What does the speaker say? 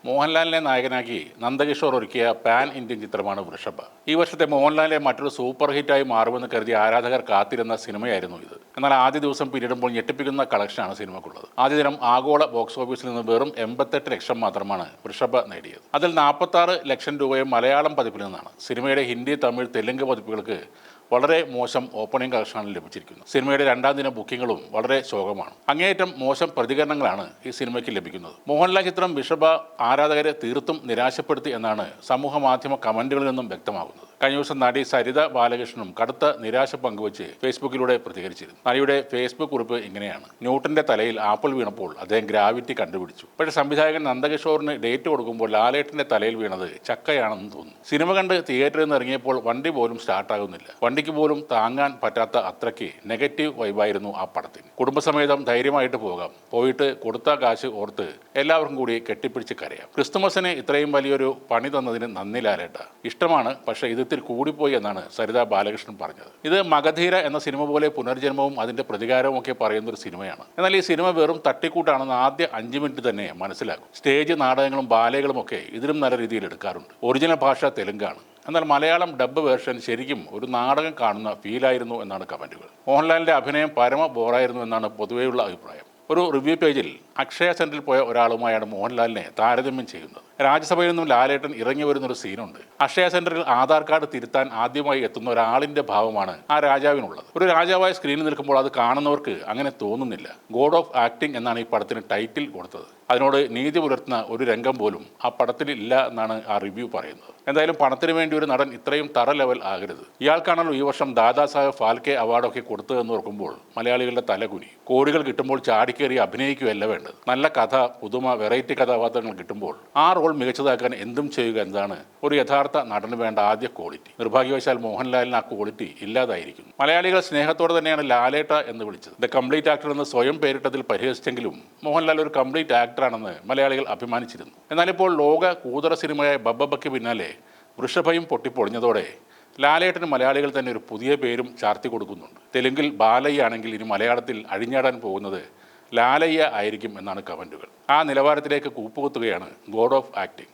മോഹൻലാലിനെ നായകനാക്കി നന്ദകിഷോർ ഒരുക്കിയ പാൻ ഇന്ത്യൻ ചിത്രമാണ് വൃഷഭ. ഈ വർഷത്തെ മോഹൻലാലിന്റെ മറ്റൊരു സൂപ്പർ ഹിറ്റായി മാറുമെന്ന് കരുതിയ ആരാധകർ കാത്തിരുന്ന സിനിമയായിരുന്നു ഇത്. എന്നാൽ ആദ്യ ദിവസം പിന്നിടുമ്പോൾ ഞെട്ടിപ്പിക്കുന്ന കളക്ഷനാണ് സിനിമക്കുള്ളത്. ആദ്യ ദിനം ആഗോള ബോക്സ് ഓഫീസിൽ നിന്ന് വെറും 88 ലക്ഷം മാത്രമാണ് വൃഷഭ നേടിയത്. അതിൽ 46 ലക്ഷം രൂപയും മലയാളം പതിപ്പിൽ നിന്നാണ്. സിനിമയുടെ ഹിന്ദി, തമിഴ്, തെലുങ്ക് പതിപ്പുകൾക്ക് വളരെ മോശം ഓപ്പണിംഗ് കളക്ഷനാണ് ലഭിച്ചിരിക്കുന്നത്. സിനിമയുടെ രണ്ടാം ദിന ബുക്കിങ്ങുകളും വളരെ ശോകമാണ്. അങ്ങേയറ്റം മോശം പ്രതികരണങ്ങളാണ് ഈ സിനിമയ്ക്ക് ലഭിക്കുന്നത്. മോഹൻലാൽ ചിത്രം വൃഷഭ ആരാധകരെ തീർത്തും നിരാശപ്പെടുത്തി എന്നാണ് സമൂഹ മാധ്യമ കമന്റുകളിൽ നിന്നും വ്യക്തമാകുന്നത്. കഴിഞ്ഞ ദിവസം നടി സരിത ബാലകൃഷ്ണനും കടുത്ത നിരാശ പങ്കുവച്ച് ഫേസ്ബുക്കിലൂടെ പ്രതികരിച്ചിരുന്നു. നടിയുടെ ഫേസ്ബുക്ക് കുറിപ്പ് ഇങ്ങനെയാണ്: ന്യൂട്ടന്റെ തലയിൽ ആപ്പിൾ വീണപ്പോൾ അദ്ദേഹം ഗ്രാവിറ്റി കണ്ടുപിടിച്ചു. പക്ഷേ സംവിധായകൻ നന്ദകിഷോറിന് ഡേറ്റ് കൊടുക്കുമ്പോൾ ലാലേട്ടന്റെ തലയിൽ വീണത് ചക്കയാണെന്ന് തോന്നുന്നു. സിനിമ കണ്ട് തിയേറ്ററിൽ നിന്ന് ഇറങ്ങിയപ്പോൾ വണ്ടി പോലും സ്റ്റാർട്ടാകുന്നില്ല. വണ്ടിക്ക് പോലും താങ്ങാൻ പറ്റാത്ത അത്രയ്ക്ക് നെഗറ്റീവ് വൈബായിരുന്നു ആ പടത്തിന്. കുടുംബസമേതം ധൈര്യമായിട്ട് പോകാം, പോയിട്ട് കൊടുത്ത കാശ് ഓർത്ത് എല്ലാവർക്കും കൂടി കെട്ടിപ്പിടിച്ച് കരയാം. ക്രിസ്തുമസിന് ഇത്രയും വലിയൊരു പണി തന്നതിന് നന്ദി ലാലേട്ട. ഇഷ്ടമാണ്, പക്ഷേ ഇത് ഇത്തിരി കൂടിപ്പോയി എന്നാണ് സരിത ബാലകൃഷ്ണൻ പറഞ്ഞത്. ഇത് മഗധീര എന്ന സിനിമ പോലെ പുനർജന്മവും അതിന്റെ പ്രതികാരവും ഒക്കെ പറയുന്ന ഒരു സിനിമയാണ്. എന്നാൽ ഈ സിനിമ വെറും തട്ടിക്കൂട്ടാണെന്ന് ആദ്യ 5 മിനിറ്റ് തന്നെ മനസ്സിലാക്കും. സ്റ്റേജ് നാടകങ്ങളും ബാലകളും ഒക്കെ ഇതിലും നല്ല രീതിയിൽ എടുക്കാറുണ്ട്. ഒറിജിനൽ ഭാഷ തെലുങ്കാണ്. എന്നാൽ മലയാളം ഡബ്ബ് വേർഷൻ ശരിക്കും ഒരു നാടകം കാണുന്ന ഫീലായിരുന്നു എന്നാണ് കമൻറ്റുകൾ. മോഹൻലാലിൻ്റെ അഭിനയം പരമ ബോറായിരുന്നു എന്നാണ് പൊതുവെയുള്ള അഭിപ്രായം. ഒരു റിവ്യൂ പേജിൽ അക്ഷയ സെന്ററിൽ പോയ ഒരാളുമായാണ് മോഹൻലാലിനെ താരതമ്യം ചെയ്യുന്നത്. രാജ്യസഭയിൽ നിന്നും ലാലേട്ടൻ ഇറങ്ങി വരുന്നൊരു സീനുണ്ട്. അക്ഷയ സെന്ററിൽ ആധാർ കാർഡ് തിരുത്താൻ ആദ്യമായി എത്തുന്ന ഒരാളിന്റെ ഭാവമാണ് ആ രാജാവിനുള്ളത്. ഒരു രാജാവായ സ്ക്രീനിൽ നിൽക്കുമ്പോൾ അത് കാണുന്നവർക്ക് അങ്ങനെ തോന്നുന്നില്ല. ഗോഡ് ഓഫ് ആക്ടിംഗ് എന്നാണ് ഈ പടത്തിന് ടൈറ്റിൽ കൊടുത്തത്. അതിനോട് നീതി പുലർത്തുന്ന ഒരു രംഗം പോലും ആ പടത്തിൽ ഇല്ല എന്നാണ് ആ റിവ്യൂ പറയുന്നത്. എന്തായാലും പണത്തിന് വേണ്ടി ഒരു നടൻ ഇത്രയും തറ ലെവൽ ആകരുത്. ഇയാൾക്കാണല്ലോ ഈ വർഷം ദാദാസാഹേബ് ഫാൽക്കെ അവാർഡൊക്കെ കൊടുത്തതെന്ന് ഓർക്കുമ്പോൾ മലയാളികളുടെ തലകുനി. കോടികൾ കിട്ടുമ്പോൾ ചാടിക്കേറി അഭിനയിക്കുകയല്ല വേണ്ടത്. നല്ല കഥ, പുതുമ, വെറൈറ്റി കഥാപാത്രങ്ങൾ കിട്ടുമ്പോൾ ആ റോൾ മികച്ചതാക്കാൻ എന്തും ചെയ്യുക എന്നതാണ് ഒരു യഥാർത്ഥ നടന് വേണ്ട ആദ്യ ക്വാളിറ്റി. നിർഭാഗ്യവശാൽ മോഹൻലാലിന് ആ ക്വാളിറ്റി ഇല്ലാതായിരിക്കുന്നു. മലയാളികൾ സ്നേഹത്തോടെ തന്നെയാണ് ലാലേട്ട എന്ന് വിളിച്ചത്. ദ കംപ്ലീറ്റ് ആക്ടർ എന്ന് സ്വയം പേരിട്ടതിൽ പരിഹസിച്ചെങ്കിലും മോഹൻലാൽ ഒരു കംപ്ലീറ്റ് ആക്ടറാണെന്ന് മലയാളികൾ അഭിമാനിച്ചിരുന്നു. എന്നാലിപ്പോൾ ലോക കൂതറ സിനിമയായ ബബ്ബയ്ക്ക് പിന്നാലെ വൃഷഭയും പൊട്ടിപ്പൊളിഞ്ഞതോടെ ലാലേട്ടന് മലയാളികൾ തന്നെ ഒരു പുതിയ പേരും ചാർത്തി കൊടുക്കുന്നുണ്ട്. തെലുങ്കിൽ ബാലയ്യ ആണെങ്കിൽ ഇനി മലയാളത്തിൽ അഴിഞ്ഞാടാൻ പോകുന്നത് ലാലയ്യ ആയിരിക്കും എന്നാണ് കമൻറ്റുകൾ. ആ നിലവാരത്തിലേക്ക് കൂപ്പുകുത്തുകയാണ് ഗോഡ് ഓഫ് ആക്ടിംഗ്.